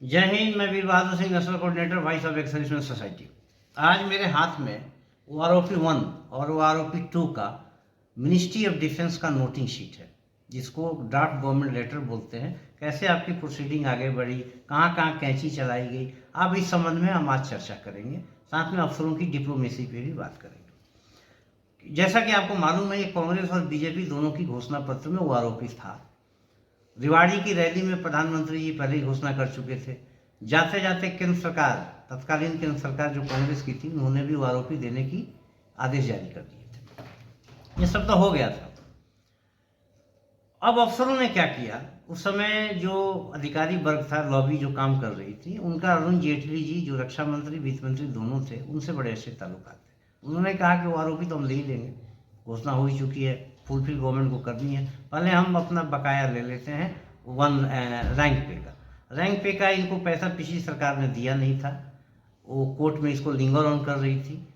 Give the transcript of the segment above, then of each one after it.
जय हिंद। मैं Veer Bahadur Singh, national coordinator, voice of exservicemen society. आज मेरे हाथ में OROP 1 और OROP 2 का मिनिस्ट्री ऑफ डिफेंस का नोटिंग शीट है, जिसको ड्राफ्ट गवर्नमेंट लेटर बोलते हैं। कैसे आपकी प्रोसीडिंग आगे बढ़ी, कहाँ कहाँ कैंची चलाई गई, अब इस संबंध में हम आज चर्चा करेंगे। साथ में अफसरों की डिप्लोमेसी पे भी बात करेंगे। जैसा कि आपको मालूम है, कांग्रेस और बीजेपी दोनों की घोषणा पत्र में OROP था। रिवाड़ी की रैली में प्रधानमंत्री जी पहले ही घोषणा कर चुके थे। जाते जाते केंद्र सरकार, तत्कालीन केंद्र सरकार जो कांग्रेस की थी, उन्होंने भी OROP देने की आदेश जारी कर दिए थे। ये सब तो हो गया था। अब अफसरों ने क्या किया, उस समय जो अधिकारी वर्ग था, लॉबी जो काम कर रही थी, उनका अरुण जेटली जी जो रक्षा मंत्री वित्त मंत्री दोनों थे, उनसे बड़े अच्छे ताल्लुकात थे। उन्होंने कहा कि OROP तो हम ले ही लेंगे, घोषणा हो ही चुकी है, फुलफिल गवर्नमेंट को करनी है, पहले हम अपना बकाया ले लेते हैं रैंक पे का। रैंक पे का इनको पैसा पिछली सरकार ने दिया नहीं था, वो कोर्ट में इसको लिंगर ऑन कर रही थी।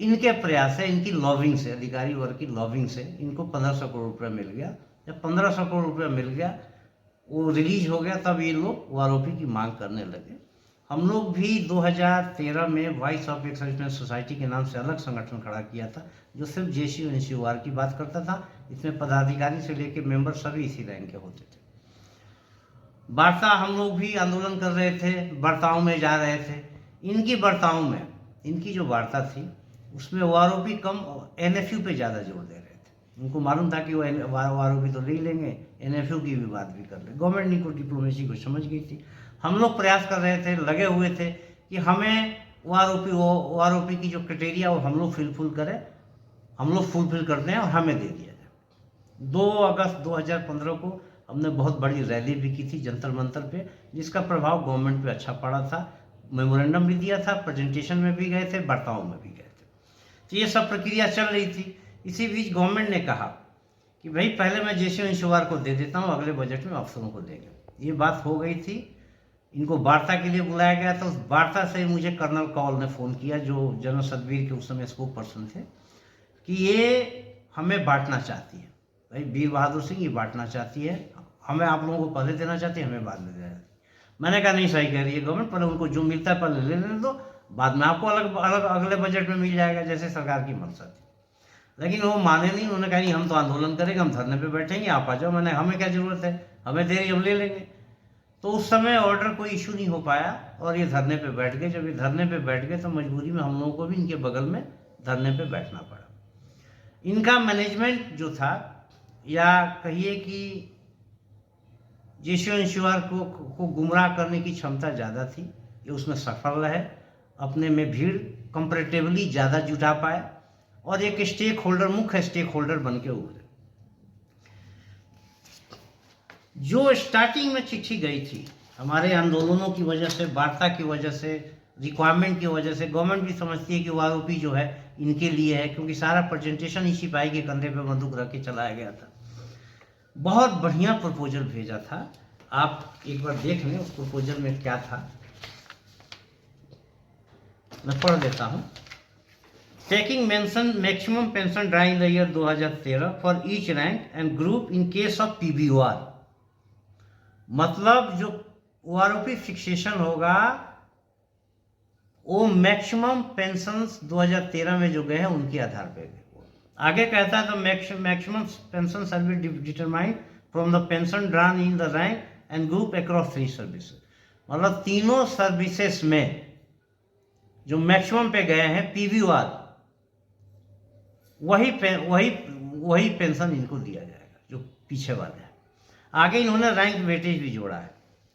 इनके प्रयास से, इनकी लॉबिंग से, अधिकारी वर्ग की लॉबिंग से इनको 1500 करोड़ रुपया मिल गया। जब 1500 करोड़ रुपया मिल गया, वो रिलीज हो गया, तब ये लोग OROP की मांग करने लगे। हम लोग भी 2013 में वॉइस ऑफ एक्सर्विसमेंट सोसाइटी के नाम से अलग संगठन खड़ा किया था, जो सिर्फ JCO NCOR की बात करता था। इसमें पदाधिकारी से लेकर मेंबर सभी इसी रैंक के होते थे। वार्ता हम लोग भी आंदोलन कर रहे थे, वार्ताओं में जा रहे थे। इनकी वार्ताओं में, इनकी जो वार्ता थी, उसमें OROP कम NFU पे ज़्यादा जोर दे रहे थे। उनको मालूम था कि वो OROP तो ले लेंगे, NFU की भी बात भी कर ले। गवर्नमेंट इनको डिप्लोमेसी को समझ गई थी। हम लोग प्रयास कर रहे थे, लगे हुए थे कि हमें OROP की जो क्राइटेरिया वो हम लोग फुलफिल करें, हम लोग फुलफिल करते हैं और हमें दे दिया जाए। 2 अगस्त 2015 को हमने बहुत बड़ी रैली भी की थी जंतर मंतर पे, जिसका प्रभाव गवर्नमेंट पे अच्छा पड़ा था। मेमोरेंडम भी दिया था, प्रेजेंटेशन में भी गए थे, वार्ताओं में भी गए थे। तो ये सब प्रक्रिया चल रही थी। इसी बीच गवर्नमेंट ने कहा कि भाई पहले मैं JCO NCOR को दे देता हूँ, अगले बजट में अफसरों को देंगे। ये बात हो गई थी। इनको वार्ता के लिए बुलाया गया था। उस वार्ता से मुझे कर्नल कौल ने फ़ोन किया, जो जनरल सतवीर के उस समय स्पोक पर्सन थे, कि ये हमें बांटना चाहती है। भाई वीर बहादुर सिंह ये बांटना चाहती है, हमें आप लोगों को पहले देना चाहती है, हमें बाद में देना चाहती है। मैंने कहा नहीं, सही कह रही है गवर्नमेंट, पहले उनको जो मिलता है पहले ले लेने दो, बाद में आपको अलग अलग अगले बजट में मिल जाएगा, जैसे सरकार की मंशा थी। लेकिन वो माने नहीं। उन्होंने कहा नहीं, हम तो आंदोलन करेंगे, हम धरने पे बैठेंगे, आप आ जाओ। मैंने, हमें क्या जरूरत है, हमें दे रही, हम ले लेंगे। तो उस समय ऑर्डर कोई इशू नहीं हो पाया और ये धरने पे बैठ गए। जब ये धरने पे बैठ गए तो मजबूरी में हम लोगों को भी इनके बगल में धरने पे बैठना पड़ा। इनका मैनेजमेंट जो था, या कहिए कि JCO NCOR को गुमराह करने की क्षमता ज़्यादा थी, ये उसमें सफल रहे। अपने में भीड़ कंपैरेटिवली ज़्यादा जुटा पाए और एक स्टेक होल्डर, मुख्य स्टेक होल्डर बन के उभरे। जो स्टार्टिंग में चिट्ठी गई थी, हमारे आंदोलनों की वजह से, वार्ता की वजह से, रिक्वायरमेंट की वजह से, गवर्नमेंट भी समझती है कि OROP जो है इनके लिए है, क्योंकि सारा प्रेजेंटेशन ही सिपाही के कंधे पे बंदूक रख के चलाया गया था। बहुत बढ़िया प्रपोजल भेजा था, आप एक बार देख लें उस प्रपोजल में क्या था। मैं पढ़ देता हूँ। Taking mention maximum pension drawing the year 2013 for each rank and group in case of PBOR। मतलब जो OROP फिक्सेशन होगा, वो मैक्सिमम पेंशन 2013 में जो गए हैं उनके आधार पे। आगे कहता है तो maximum pension shall be determined from the pension drawn in the rank and group across 3 services. मतलब तीनों सर्विसेज में जो मैक्सिमम पे गए हैं PBOR, वही पेंशन इनको दिया जाएगा जो पीछे वाले हैं। आगे इन्होंने रैंक वेटेज भी जोड़ा है,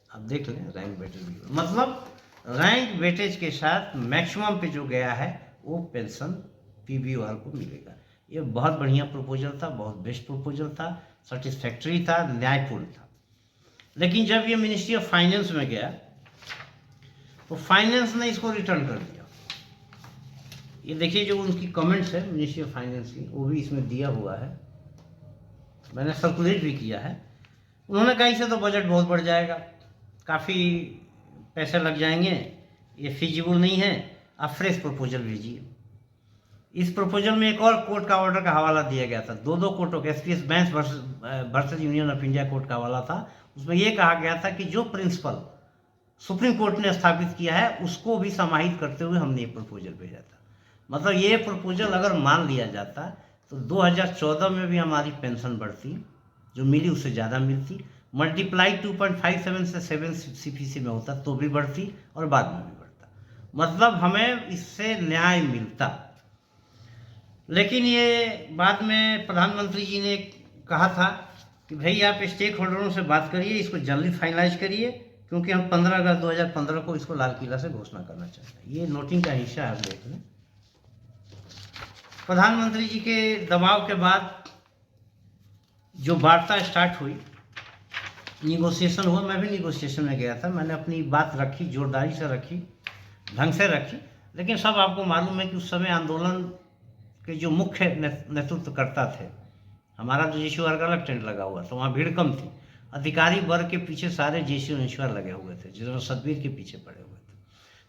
अब देख लें। रैंक वेटेज भी जोड़ा, मतलब रैंक वेटेज के साथ मैक्सिमम पे जो गया है वो पेंशन PBOR को मिलेगा। ये बहुत बढ़िया प्रपोजल था, बहुत बेस्ट प्रपोजल था, सेटिस्फैक्ट्री था, न्यायपूर्ण था। लेकिन जब ये मिनिस्ट्री ऑफ फाइनेंस में गया तो फाइनेंस ने इसको रिटर्न कर दिया। ये देखिए जो उनकी कमेंट्स है मिनिस्ट्री ऑफ फाइनेंस की, वो भी इसमें दिया हुआ है, मैंने सर्कुलेट भी किया है। उन्होंने कहा इससे तो बजट बहुत बढ़ जाएगा, काफ़ी पैसे लग जाएंगे, ये फिजिबल नहीं है, आप फ्रेश प्रपोजल भेजिए। इस प्रपोजल में एक और कोर्ट का ऑर्डर का हवाला दिया गया था, दो कोर्टों के, SPS Bains versus Union of India court का हवाला था। उसमें यह कहा गया था कि जो प्रिंसिपल सुप्रीम कोर्ट ने स्थापित किया है, उसको भी समाहित करते हुए हमने ये प्रपोजल भेजा था। मतलब ये प्रपोजल अगर मान लिया जाता तो 2014 में भी हमारी पेंशन बढ़ती, जो मिली उससे ज़्यादा मिलती, मल्टीप्लाई 2.57 से 7 CPC में होता तो भी बढ़ती और बाद में भी बढ़ता, मतलब हमें इससे न्याय मिलता। लेकिन ये बाद में प्रधानमंत्री जी ने कहा था कि भाई आप स्टेक होल्डरों से बात करिए, इसको जल्दी फाइनलाइज करिए, क्योंकि हम 15 अगस्त 2015 को इसको लाल किला से घोषणा करना चाहते हैं। ये नोटिंग का हिस्सा है, आप देख लें। प्रधानमंत्री जी के दबाव के बाद जो वार्ता स्टार्ट हुई, निगोशिएशन हुआ, मैं भी निगोशिएशन में गया था, मैंने अपनी बात रखी, जोरदारी से रखी, ढंग से रखी। लेकिन सब आपको मालूम है कि उस समय आंदोलन के जो मुख्य नेतृत्वकर्ता थे, हमारा तो जेसीयू वर्ग अलग टेंट लगा हुआ था, वहाँ भीड़ कम थी, अधिकारी वर्ग के पीछे सारे जेसीयू इंश्योर लगे हुए थे, जनरल सतबीर के पीछे पड़े हुए थे।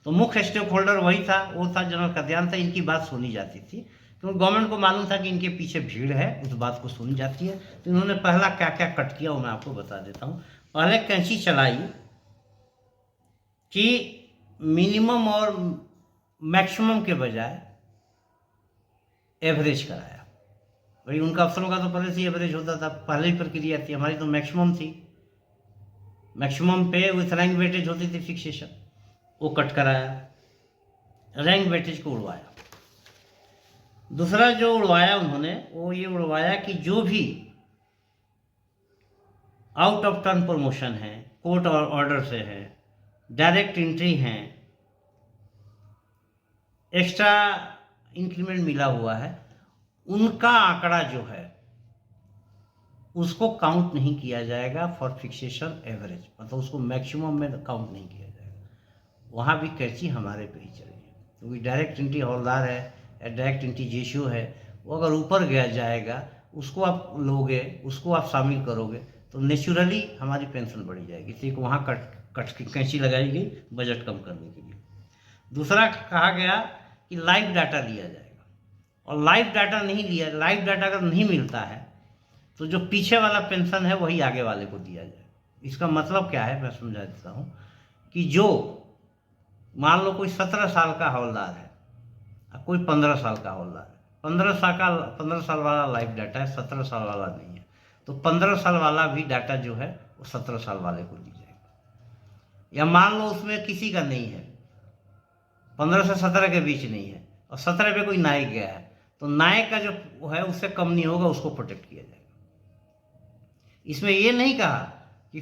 तो मुख्य स्टेक होल्डर वही था, वो था जनरल कल्याण था, इनकी बात सुनी जाती थी, क्योंकि गवर्नमेंट को मालूम था कि इनके पीछे भीड़ है, उस बात को सुनी जाती है। तो इन्होंने पहला क्या क्या कट किया वो मैं आपको बता देता हूँ। पहले कैंची चलाई कि मिनिमम और मैक्सिमम के बजाय एवरेज कराया। भाई उनका अफसरों का तो पहले से एवरेज होता था, पहले ही प्रक्रिया थी, हमारी तो मैक्सिमम थी। मैक्सिमम पे विथ रैंक वेटेज होती थी फिक्सेशन, वो कट कराया, रैंक वेटेज को उड़वाया। दूसरा जो उड़वाया उन्होंने, वो ये उड़वाया कि जो भी आउट ऑफ टर्न प्रमोशन है, कोर्ट ऑर्डर से है, डायरेक्ट एंट्री हैं, एक्स्ट्रा इंक्रीमेंट मिला हुआ है, उनका आंकड़ा जो है उसको काउंट नहीं किया जाएगा फॉर फिक्सेशन एवरेज, मतलब उसको मैक्सिमम में काउंट नहीं किया जाएगा। वहाँ भी कैंची हमारे पे ही चलेगी, क्योंकि डायरेक्ट एंट्री हौलदार है या डायरेक्ट एंट्री जेसीयू है, वो अगर ऊपर गया जाएगा, उसको आप लोगे, उसको आप शामिल करोगे तो नेचुरली हमारी पेंशन बढ़ी जाएगी। इसलिए वहाँ कट की कैंची लगाई गई बजट कम करने के लिए। दूसरा कहा गया कि लाइव डाटा लिया जाएगा, और लाइव डाटा नहीं लिया, लाइव डाटा अगर नहीं मिलता है तो जो पीछे वाला पेंशन है वही आगे वाले को दिया जाए। इसका मतलब क्या है, मैं समझा देता हूँ कि जो मान लो कोई 17 साल का हवलदार है, कोई 15 साल का हवलदार है, 15 साल वाला लाइव डाटा है, 17 साल वाला नहीं है, तो 15 साल वाला भी डाटा जो है वो 17 साल वाले को दी जाएगा। या मान लो उसमें किसी का नहीं है, 15 से 17 के बीच नहीं है, और 17 पे कोई नायक गया है, तो नायक का जो है उससे कम नहीं होगा, उसको प्रोटेक्ट किया जाएगा। इसमें ये नहीं कहा कि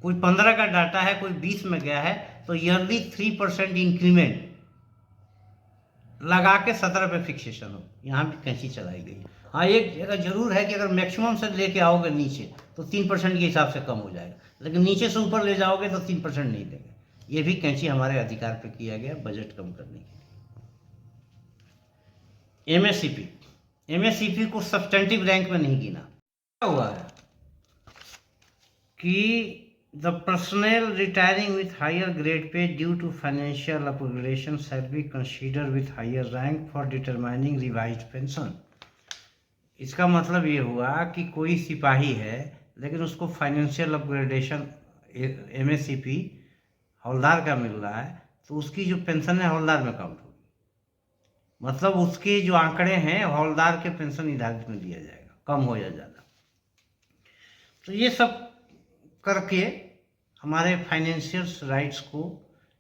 कोई 15 का डाटा है, कोई 20 में गया है, तो ईयरली 3% इंक्रीमेंट लगा के 17 पे फिक्सेशन हो। यहाँ भी कैंची चलाई गई। हाँ, एक जगह जरूर है कि अगर मैक्सिमम से लेके आओगे नीचे तो 3% के हिसाब से कम हो जाएगा, लेकिन नीचे से ऊपर ले जाओगे तो 3% नहीं देंगे। ये भी कैंची हमारे अधिकार पे किया गया बजट कम करने के लिए। एमएससीपी को सब्सटेंटिव रैंक में नहीं गिना। क्या हुआ है कि the personnel retiring with higher grade pay due to financial upgradation shall be considered with higher rank for determining revised pension। इसका मतलब ये हुआ कि कोई सिपाही है लेकिन उसको फाइनेंशियल अपग्रेडेशन एमएससीपी हवलदार का मिल रहा है, तो उसकी जो पेंशन है हवलदार में काउंट होगी, मतलब उसके जो आंकड़े हैं हवलदार के पेंशन निर्धारित में दिया जाएगा, कम हो या ज़्यादा। तो ये सब करके हमारे फाइनेंशियल राइट्स को,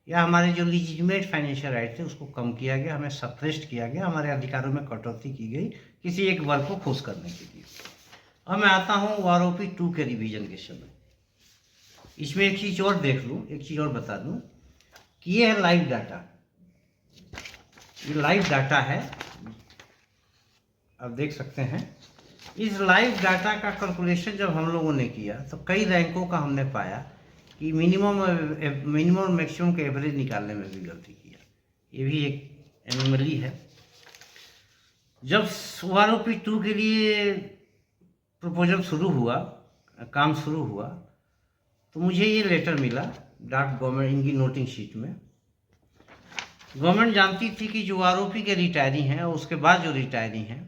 या हमारे जो लीजिटिमेट फाइनेंशियल राइट थे उसको कम किया गया, हमें सप्रेस्ड किया गया, हमारे अधिकारों में कटौती की गई किसी एक वर्ग को खुश करने के लिए। अब मैं आता हूँ आरओपी 2 के रिवीजन के समय। इसमें एक चीज़ और देख लूँ, एक चीज़ और बता दूँ कि ये है लाइव डाटा। ये लाइव डाटा है, आप देख सकते हैं। इस लाइव डाटा का कैलकुलेशन जब हम लोगों ने किया तो कई रैंकों का हमने पाया कि मिनिमम और मैक्सिमम के एवरेज निकालने में भी गलती किया। ये भी एक एनोमली है। जब आरओपी 2 के लिए प्रपोजल शुरू हुआ, काम शुरू हुआ, तो मुझे ये लेटर मिला ड्राफ्ट गवर्नमेंट इनकी नोटिंग शीट में। गवर्नमेंट जानती थी कि जो आरओपी के रिटायरी हैं और उसके बाद जो रिटायरी हैं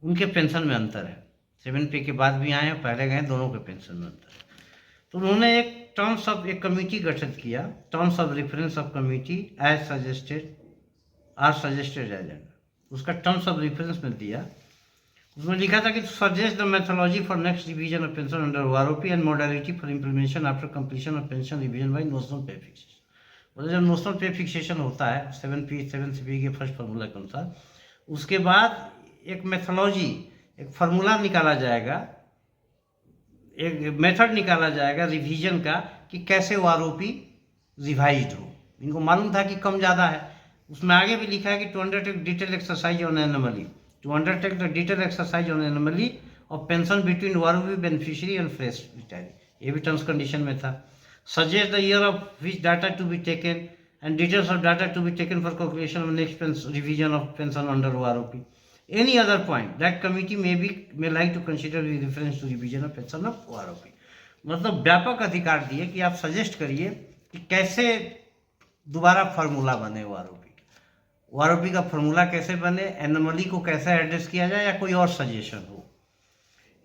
उनके पेंशन में अंतर है। 7 पे के बाद भी आए हैं, पहले गए, दोनों के पेंशन में अंतर है। तो उन्होंने एक टर्म्स ऑफ एक कमेटी गठित किया, terms of reference of committee as suggested are suggested agenda, उसका टर्म्स ऑफ रेफरेंस में दिया। उसमें लिखा था कि suggest the methodology for next revision of pension under OROP and modality for implementation after completion of pension revision by notional pay fixation. मतलब जब notional pay fixation होता है 7P के फर्स्ट फार्मूला के अनुसार, उसके बाद एक मेथोलॉजी, एक फार्मूला निकाला जाएगा, एक मेथड निकाला जाएगा रिवीजन का कि कैसे ओआरओपी रिवाइज्ड हो। इनको मालूम था कि कम ज़्यादा है। उसमें आगे भी लिखा है कि to undertake detail exercise on anomaly, to undertake the detail exercise on anomaly of pension between OROP beneficiary and fresh retiree, ये भी टर्म्स कंडीशन में था। Suggest the year of which data to be taken and details of data to be taken for calculation of next revision of pension under OROP, any other point that committee may like to consider with reference to revision of pension of OROP। मतलब व्यापक अधिकार दिए कि आप suggest करिए कि कैसे दोबारा फार्मूला बने ओआरओपी का फार्मूला कैसे बने, एनोमली को कैसे एड्रेस किया जाए, या कोई और सजेशन हो।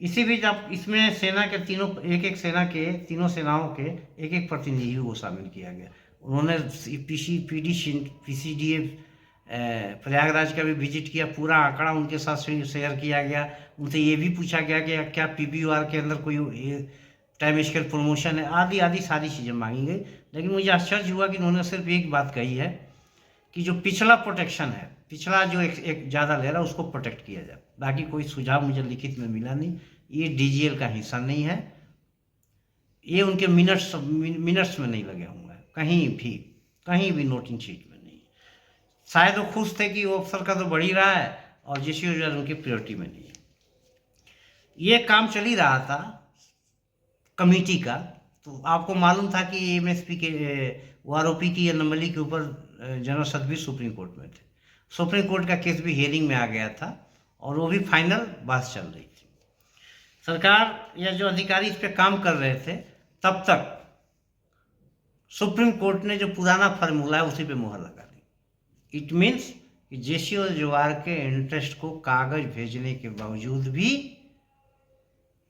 इसी बीच आप इसमें सेना के तीनों, एक सेना के तीनों सेनाओं के एक प्रतिनिधि को शामिल किया गया। उन्होंने PCDF प्रयागराज का भी विजिट किया, पूरा आंकड़ा उनके साथ शेयर किया गया। उनसे ये भी पूछा गया कि क्या PBOR के अंदर कोई टाइम स्केल प्रमोशन है, आदि आदि सारी चीज़ें मांगी गई। लेकिन मुझे आश्चर्य हुआ कि उन्होंने सिर्फ एक बात कही है कि जो पिछला प्रोटेक्शन है, पिछला जो एक ज़्यादा ले रहा है उसको प्रोटेक्ट किया जाए। बाकी कोई सुझाव मुझे लिखित में मिला नहीं। ये DGL का हिस्सा नहीं है, ये उनके मिनट्स में नहीं लगे हुए हैं, कहीं भी नोटिंग शीट में नहीं। शायद वो खुश थे कि वो अफसर का तो बढ़ ही रहा है और JCO जो है उनकी प्रायोरिटी में नहीं है। ये काम चल ही रहा था कमेटी का। तो आपको मालूम था कि MSP के OROP की एनोमली के ऊपर जनरल सदवी सुप्रीम कोर्ट में थे। सुप्रीम कोर्ट का केस भी हियरिंग में आ गया था और वो भी फाइनल बात चल रही थी। सरकार या जो अधिकारी इस पर काम कर रहे थे, तब तक सुप्रीम कोर्ट ने जो पुराना फार्मूला है उसी पे मुहर लगा दी। इट मीन्स कि JCO जवार के इंटरेस्ट को कागज भेजने के बावजूद भी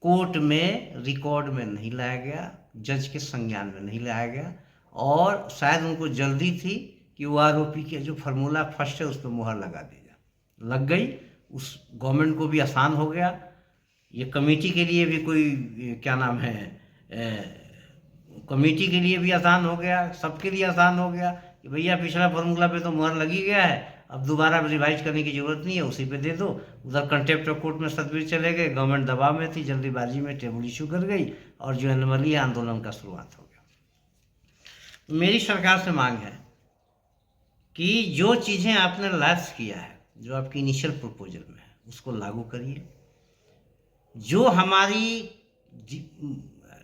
कोर्ट में रिकॉर्ड में नहीं लाया गया, जज के संज्ञान में नहीं लाया गया, और शायद उनको जल्दी थी कि OROP के जो फार्मूला फर्स्ट है उस पर मुहर लगा दी जाए। लग गई, उस गवर्नमेंट को भी आसान हो गया, ये कमेटी के लिए भी कोई क्या नाम है, कमेटी के लिए भी आसान हो गया, सबके लिए आसान हो गया कि भैया पिछला फार्मूला पे तो मुहर लगी गया है, अब दोबारा रिवाइज करने की जरूरत नहीं है, उसी पे दे दो। उधर कंटेम्प्ट ऑफ कोर्ट में सदबीर चले गए, गवर्नमेंट दबाव में थी, जल्दीबाजी में टेबल इशू कर गई और जो एनोमली आंदोलन का शुरुआत हो गया। मेरी सरकार से मांग है कि जो चीज़ें आपने लैप्स किया है, जो आपकी इनिशियल प्रपोजल में है, उसको लागू करिए। जो हमारी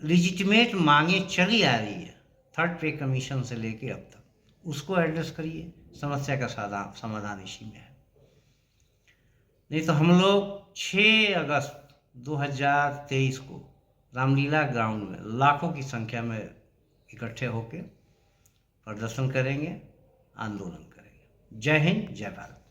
लिजिटिमेट मांगे चली आ रही है थर्ड पे कमीशन से लेके अब तक, उसको एड्रेस करिए। समस्या का समाधान इसी में है। नहीं तो हम लोग 6 अगस्त 2023 को रामलीला ग्राउंड में लाखों की संख्या में इकट्ठे होकर प्रदर्शन करेंगे, आंदोलन करेंगे। जय हिंद, जय भारत।